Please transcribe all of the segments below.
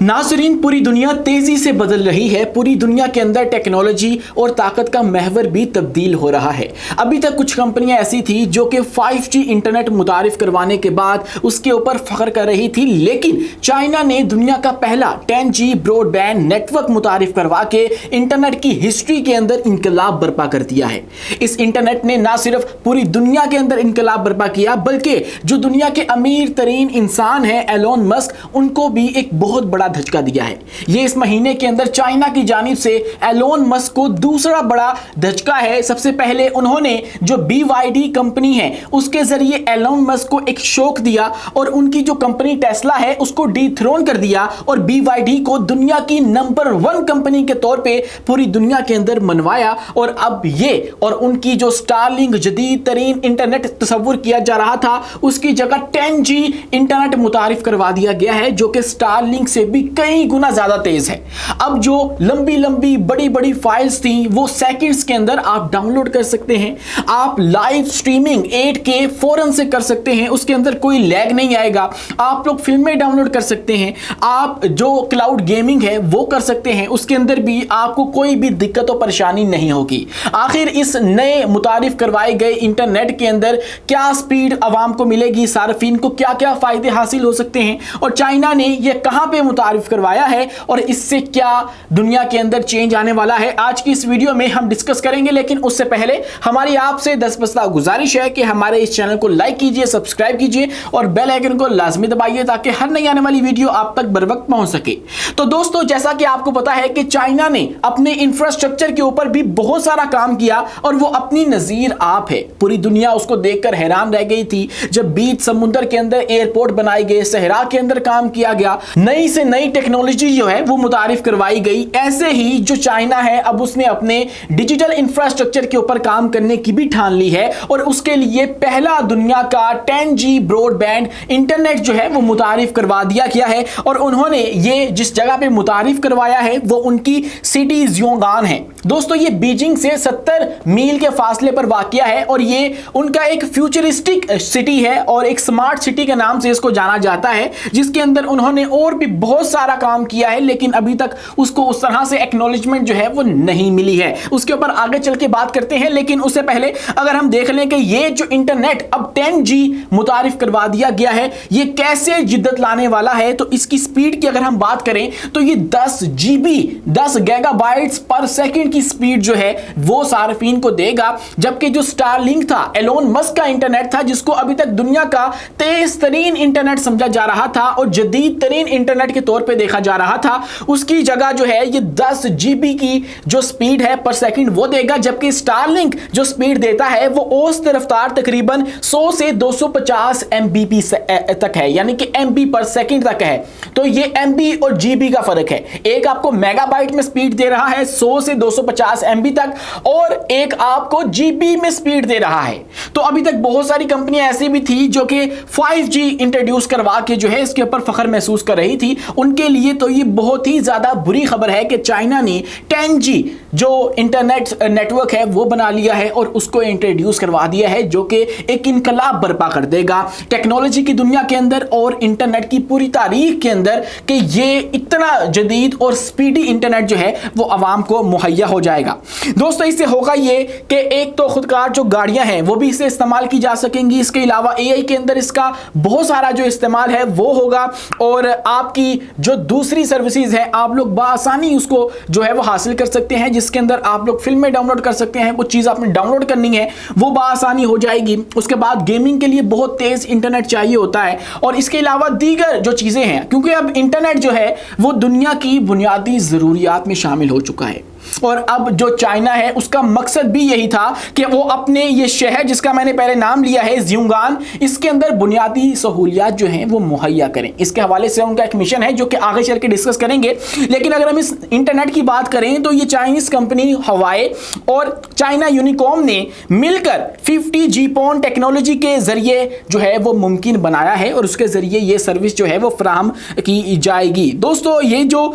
नाज़रीन, पूरी दुनिया तेजी से बदल रही है। पूरी दुनिया के अंदर टेक्नोलॉजी और ताकत का महवर भी तब्दील हो रहा है। अभी तक कुछ कंपनियां ऐसी थी जो कि 5G इंटरनेट मुतारिफ करवाने के बाद उसके ऊपर फख्र कर रही थी, लेकिन चाइना ने दुनिया का पहला 10G ब्रॉडबैंड नेटवर्क मुतारिफ करवा के इंटरनेट की हिस्ट्री के अंदर इनकलाब बर्पा कर दिया है। इस इंटरनेट ने ना सिर्फ पूरी दुनिया के अंदर इनकलाब बर्पा किया, बल्कि जो दुनिया के अमीर तरीन इंसान है एलोन मस्क, उनको भी एक बहुत बड़ा धचका दिया है। ये इस महीने के अंदर चाइना की जानिब से एलोन मस्क को दूसरा बड़ा धचका है। सबसे पहले उन्होंने जो BYD कंपनी है उसके जरिए एलोन मस्क को एक शौक दिया और उनकी जो कंपनी टेस्ला है उसको डिथ्रोन कर दिया और BYD को दुनिया की नंबर 1 कंपनी के तौर पे पूरी दुनिया के अंदर मनवाया। और अब ये और उनकी जो स्टारलिंक जदीद तरीन इंटरनेट तस्वुर किया जा रहा था उसकी जगह 10G इंटरनेट मुतारिफ करवा दिया गया है, जो कि स्टारलिंक से भी कई गुना ज्यादा तेज है। अब जो लंबी लंबी बड़ी बड़ी फाइल्स थी वो सेकंड्स के अंदर आप डाउनलोड कर सकते हैं। आप लाइव स्ट्रीमिंग 8K फौरन से कर सकते हैं, उसके अंदर कोई लैग नहीं आएगा। आप लोग फिल्में डाउनलोड कर सकते हैं। आप जो क्लाउड गेमिंग है वो कर सकते हैं, उसके अंदर भी आपको कोई भी दिक्कत और परेशानी नहीं होगी। आखिर इस नए मुतारिफ करवाए गए इंटरनेट के अंदर क्या स्पीड आवाम को मिलेगी, सार्फिन को क्या क्या फायदे हासिल हो सकते हैं और चाइना ने यह कहां पे मुतारिफ करवाया है और इससे क्या दुनिया के अंदर चेंज आने वाला है, आज की इस वीडियो में हम डिस्कस करेंगे। लेकिन उससे पहले हमारी आपसे 10 गुजारिश है कि हमारे इस चैनल को लाइक कीजिए, सब्सक्राइब कीजिए और बेल आइकन को लाजमी दबाइए ताकि हर नई आने वाली वीडियो आप तक बर वक्त पहुंच सके। तो दोस्तों, जैसा कि आपको पता है कि चाइना ने अपने इंफ्रास्ट्रक्चर के ऊपर भी बहुत सारा काम किया और वो अपनी नजीर आप है। पूरी दुनिया उसको देखकर हैरान रह गई थी जब बीच समुद्र के अंदर एयरपोर्ट बनाए गए, सहरा के अंदर काम किया गया, नई से नई टेक्नोलॉजी जो है वो मुतारिफ करवाई गई। ऐसे ही जो चाइना है अब उसने अपने डिजिटल इंफ्रास्ट्रक्चर के ऊपर काम करने की भी ठान ली है और उसके लिए पहला दुनिया का 10G ब्रॉडबैंड इंटरनेट जो है वो मुतारिफ करवा दिया गया है। और उन्होंने ये जिस जगह पे मुतारिफ करवाया है वो उनकी सिटी ज़ियोंगान है। दोस्तों, ये बीजिंग से 70 मील के फासले पर वाक़या है और ये उनका एक फ्यूचरिस्टिक सिटी है और एक स्मार्ट सिटी के नाम से इसको जाना जाता है, जिसके अंदर उन्होंने और भी बहुत सारा काम किया है, लेकिन अभी तक उसको उस तरह से एक्नॉलेजमेंट जो है वो नहीं मिली है। उसके ऊपर आगे चल के बात करते हैं, लेकिन उससे पहले अगर हम देख लें कि ये जो इंटरनेट अब 10G मुतारिफ करवा दिया गया है ये कैसे जिद्दत लाने वाला है, तो इसकी स्पीड की अगर हम बात करें तो ये 10 GB 10 गीगाबाइट्स पर सेकंड की स्पीड जो है वो सार्फिन को देगा। जबकि जो स्टारलिंक था, एलोन मस्क का इंटरनेट था, जिसको अभी तक दुनिया का तेज तरीन इंटरनेट समझा जा रहा था और जदीद तरीन इंटरनेट के तौर पे देखा जा रहा था, उसकी जगह जो है ये 10 GB की जो स्पीड है पर सेकंड वो देगा। जबकि स्टारलिंक जो स्पीड देता है वो औसत रफ्तार तकरीबन 100 से 250 MBps तक है, यानी कि MB पर सेकंड तक है। तो ये MB और GB का फर्क है। एक आपको मेगाबाइट में स्पीड दे रहा है 100 से 250 MB तक और एक आपको GB में स्पीड दे रहा है। तो अभी तक बहुत सारी कंपनियां ऐसी भी थी जो कि 5G इंट्रोड्यूस करवा के जो है इसके ऊपर फख्र महसूस कर रही थी। उनके लिए तो ये बहुत ही ज्यादा बुरी खबर है कि चाइना ने 10G जो इंटरनेट नेटवर्क है वो बना लिया है और उसको इंट्रोड्यूस करवा दिया है, जो कि एक इनकलाब बर्पा कर देगा टेक्नोलॉजी की दुनिया के अंदर और इंटरनेट की पूरी तारीख के अंदर कि ये इतना जदीद और स्पीडी इंटरनेट जो है वो आवाम को मुहैया हो जाएगा। दोस्तों, इससे होगा ये कि एक तो खुदकार जो गाड़ियां हैं वो भी इसे इस्तेमाल की जा सकेंगी, इसके अलावा AI के अंदर इसका बहुत सारा जो इस्तेमाल है वो होगा और आपकी जो दूसरी सर्विसेज है आप लोग बासानी उसको जो है वो हासिल कर सकते हैं, जिसके अंदर आप लोग फिल्में डाउनलोड कर सकते हैं। कुछ चीज़ आपने डाउनलोड करनी है वो बासानी हो जाएगी। उसके बाद गेमिंग के लिए बहुत तेज इंटरनेट चाहिए होता है और इसके अलावा दीगर जो चीज़ें हैं, क्योंकि अब इंटरनेट जो है वो दुनिया की बुनियादी ज़रूरियात में शामिल हो चुका है। और अब जो चाइना है उसका मकसद भी यही था कि वो अपने ये शहर जिसका मैंने पहले नाम लिया है ज़ियोंगान, इसके अंदर बुनियादी सहूलियात जो हैं वो मुहैया करें। इसके हवाले से उनका एक मिशन है जो कि आगे चल के डिस्कस करेंगे। लेकिन अगर हम इस इंटरनेट की बात करें तो ये चाइनीज कंपनी हवाई और चाइना यूनिकॉम ने मिलकर 50G-PON टेक्नोलॉजी के जरिए जो है वो मुमकिन बनाया है और उसके जरिए ये सर्विस जो है वो फराहम की जाएगी। दोस्तों, ये जो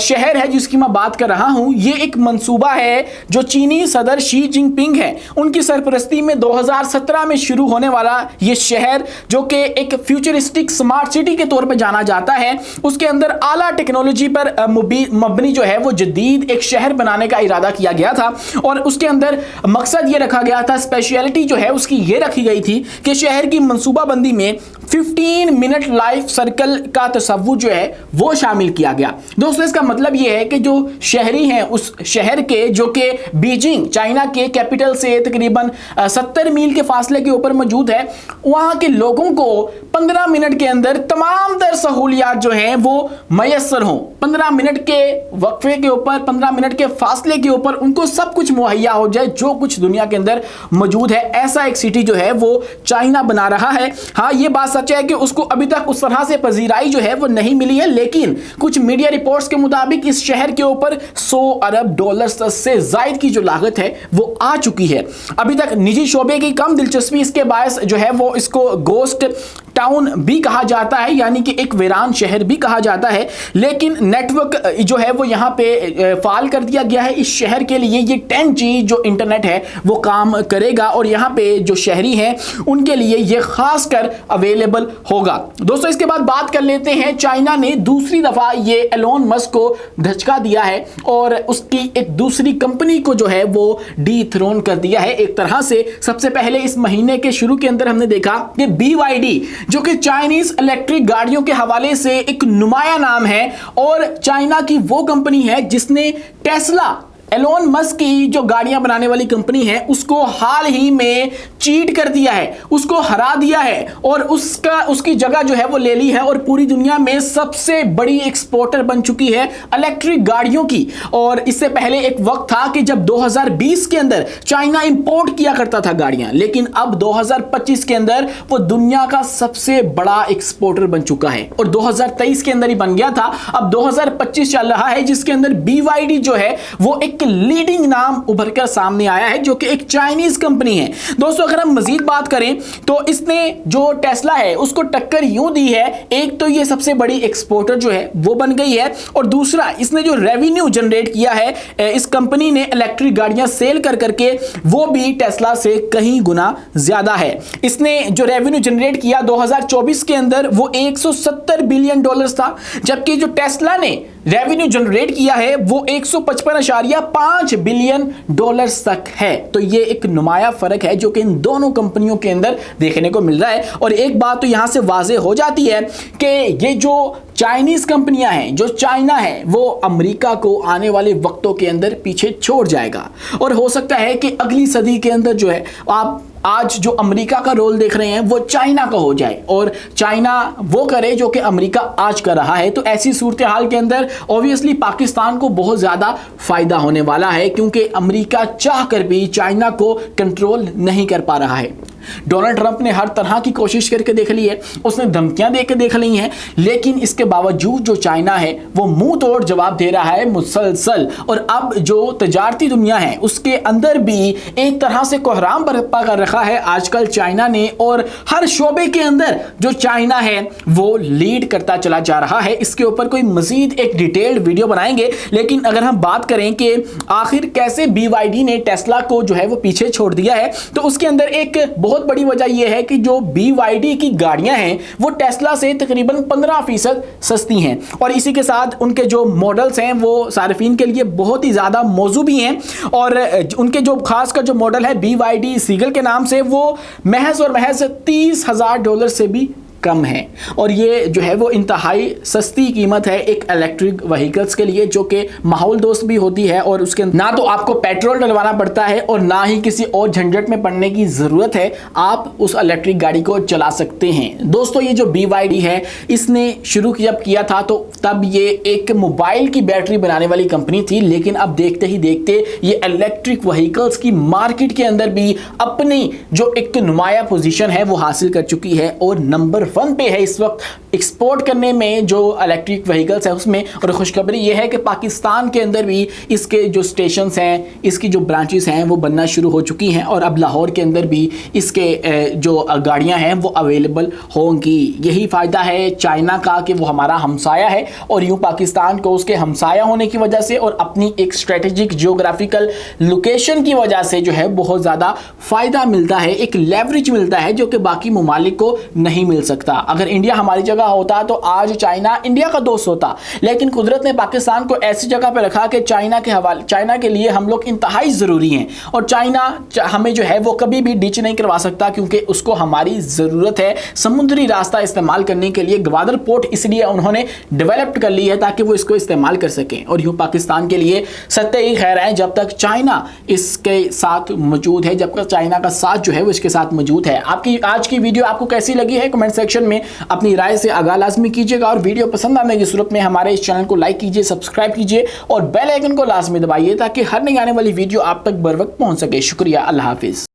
शहर है जिसकी मैं बात कर रहा हूँ ये एक एक मंसूबा है जो चीनी सदर शी जिनपिंग है उनकी सरपरस्ती में 2017 में शुरू होने वाला ये शहर, जो कि एक फ्यूचरिस्टिक स्मार्ट सिटी के तौर पर जाना जाता है, उसके अंदर आला टेक्नोलॉजी पर मबनी जो है वो जदीद एक शहर बनाने का इरादा किया गया था। और उसके अंदर मकसद ये रखा गया था, स्पेशलिटी जो है उसकी ये रखी गई थी कि शहर की मंसूबाबंदी में 15 मिनट लाइफ सर्कल का तस्वुर जो है वो शामिल किया गया। दोस्तों इसका मतलब ये है कि जो शहरी हैं उस शहर के, जो कि बीजिंग चाइना के कैपिटल से तकरीबन 70 मील के फासले के ऊपर मौजूद है, वहां के लोगों को 15 मिनट के अंदर तमाम तर सहूलियात जो हैं वो मैसर हों। 15 मिनट के वक्फे के ऊपर, 15 मिनट के फासले के ऊपर उनको सब कुछ मुहैया हो जाए जो कुछ दुनिया के अंदर मौजूद है। ऐसा एक सिटी जो है वो चाइना बना रहा है। हाँ, ये बात सच है कि उसको अभी तक उस तरह से पजीराई जो है वो नहीं मिली है, लेकिन कुछ मीडिया रिपोर्ट्स के मुताबिक इस शहर के ऊपर 100 अरब डॉलर से जायद की जो लागत है वो आ चुकी है। अभी तक निजी शोबे की कम दिलचस्पी इसके बायस जो है वो इसको गोस्ट टाउन भी कहा जाता है, यानी कि एक वीरान शहर भी कहा जाता है। लेकिन नेटवर्क जो है वो यहाँ पे फाल कर दिया गया है। इस शहर के लिए ये 10G जो इंटरनेट है वो काम करेगा और यहाँ पे जो शहरी हैं उनके लिए ये खासकर अवेलेबल होगा। दोस्तों इसके बाद बात कर लेते हैं, चाइना ने दूसरी दफा ये एलोन मस्क को धचका दिया है और उसकी एक दूसरी कंपनी को जो है वो डीथ्रोन कर दिया है एक तरह से। सबसे पहले इस महीने के शुरू के अंदर हमने देखा कि BYD जो कि चाइनीज इलेक्ट्रिक गाड़ियों के हवाले से एक नुमाया नाम है और चाइना की वो कंपनी है जिसने टेस्ला, एलोन मस्क की जो गाड़ियां बनाने वाली कंपनी है, उसको हाल ही में चीट कर दिया है, उसको हरा दिया है और उसकी जगह जो है वो ले ली है और पूरी दुनिया में सबसे बड़ी एक्सपोर्टर बन चुकी है इलेक्ट्रिक गाड़ियों की। और इससे पहले एक वक्त था कि जब 2020 के अंदर चाइना इंपोर्ट किया करता था गाड़ियां, लेकिन अब 2025 के अंदर वो दुनिया का सबसे बड़ा एक्सपोर्टर बन चुका है और 2023 के अंदर ही बन गया था। अब 2025 चल रहा है जिसके अंदर BYD जो है वो एक लीडिंग नाम उभर कर सामने आया है, जो कि एक चाइनीज कंपनी है। दोस्तों अगर हम मजीद बात करें तो इसने जो टेस्ला है उसको टक्कर यूं दी है, एक तो ये सबसे बड़ी एक्सपोर्टर जो है वो बन गई है और दूसरा इसने जो रेवेन्यू जनरेट किया है इस कंपनी ने इलेक्ट्रिक गाड़ियां सेल कर करके, वो भी टेस्ला से कहीं गुना ज्यादा है। इसने जो रेवेन्यू जनरेट किया 2024 के अंदर वो 170 बिलियन डॉलर्स था, जबकि जो टेस्ला ने रेवेन्यू जनरेट किया है वो 155.5 बिलियन डॉलर्स तक है। तो ये एक नुमाया फर्क है जो कि इन दोनों कंपनियों के अंदर देखने को मिल रहा है। और एक बात तो यहां से वाज़ेह हो जाती है कि ये जो चाइनीज कंपनियां हैं, जो चाइना है, वो अमेरिका को आने वाले वक्तों के अंदर पीछे छोड़ जाएगा और हो सकता है कि अगली सदी के अंदर जो है आप आज जो अमेरिका का रोल देख रहे हैं वो चाइना का हो जाए और चाइना वो करे जो कि अमेरिका आज कर रहा है। तो ऐसी सूरत हाल के अंदर ऑब्वियसली पाकिस्तान को बहुत ज़्यादा फायदा होने वाला है, क्योंकि अमेरिका चाह कर भी चाइना को कंट्रोल नहीं कर पा रहा है। डोनाल्ड ट्रंप ने हर तरह की कोशिश करके देख ली है, उसने धमकियां देकर देख ली हैं, लेकिन इसके बावजूद जो चाइना है वो मुंह तोड़ जवाब दे रहा है मुसलसल। और अब जो तजारती दुनिया है उसके अंदर भी एक तरह से कोहराम बर्पा कर रखा है आजकल चाइना ने, और हर शोबे के अंदर जो चाइना है वो लीड करता चला जा रहा है। इसके ऊपर कोई मजीद एक डिटेल्ड वीडियो बनाएंगे, लेकिन अगर हम बात करें कि आखिर कैसे BYD ने टेस्ला को जो है वो पीछे छोड़ दिया है, तो उसके अंदर एक बहुत बड़ी वजह यह है कि जो BYD की गाड़ियां हैं वो टेस्ला से तकरीबन 15% सस्ती हैं और इसी के साथ उनके जो मॉडल्स हैं वो सार्फिन के लिए बहुत ही ज़्यादा मौजू भी हैं। और उनके जो खास का जो मॉडल है BYD सीगल के नाम से, वो महज और महज $30,000 से भी कम है और ये जो है वो इंतहाई सस्ती कीमत है एक इलेक्ट्रिक व्हीकल्स के लिए, जो कि माहौल दोस्त भी होती है और उसके ना तो आपको पेट्रोल डलवाना पड़ता है और ना ही किसी और झंझट में पड़ने की ज़रूरत है, आप उस इलेक्ट्रिक गाड़ी को चला सकते हैं। दोस्तों ये जो BYD है इसने शुरू जब किया था तो तब ये एक मोबाइल की बैटरी बनाने वाली कंपनी थी, लेकिन अब देखते ही देखते ये इलेक्ट्रिक व्हीकल्स की मार्केट के अंदर भी अपनी जो एक नुमाया पोजीशन है वो हासिल कर चुकी है और नंबर वन पे है इस वक्त एक्सपोर्ट करने में जो इलेक्ट्रिक व्हीकल्स है उसमें। और खुशखबरी ये है कि पाकिस्तान के अंदर भी इसके जो स्टेशंस हैं, इसकी जो ब्रांचेस हैं वो बनना शुरू हो चुकी हैं और अब लाहौर के अंदर भी इसके जो गाड़ियां हैं वो अवेलेबल होंगी। यही फ़ायदा है चाइना का कि वो हमारा हमसाया है और यूँ पाकिस्तान को उसके हमसाया होने की वजह से और अपनी एक स्ट्रेटेजिक जियोग्राफिकल लोकेशन की वजह से जो है बहुत ज़्यादा फ़ायदा मिलता है, एक लेवरेज मिलता है जो कि बाकी ममालिक को नहीं मिल सकता। अगर इंडिया हमारी जगह होता तो आज चाइना इंडिया का दोस्त होता, लेकिन कुदरत ने पाकिस्तान को ऐसी जगह पर रखा कि चाइना के लिए हम लोग इंतहाई ज़रूरी हैं और चाइना हमें जो है वो कभी भी डिच नहीं करवा सकता क्योंकि उसको हमारी ज़रूरत है समुद्री रास्ता इस्तेमाल करने के लिए। ग्वादर पोर्ट इसलिए उन्होंने डेवलप कर ली है ताकि वो इसको इस्तेमाल कर सकें और यूँ पाकिस्तान के लिए सत्य ही खैर है जब तक चाइना इसके साथ मौजूद है, जब तक चाइना का साथ जो है वो इसके साथ मौजूद है। आपकी आज की वीडियो आपको कैसी लगी है कमेंट सेक्शन में अपनी राय से आगाह लाजमी कीजिएगा और वीडियो पसंद आने की सूरत में हमारे इस चैनल को लाइक कीजिए, सब्सक्राइब कीजिए और बेल आइकन को लाजमी दबाइए ताकि हर नई आने वाली वीडियो आप तक बर वक्त पहुंच सके। शुक्रिया, अल्लाह हाफिज़।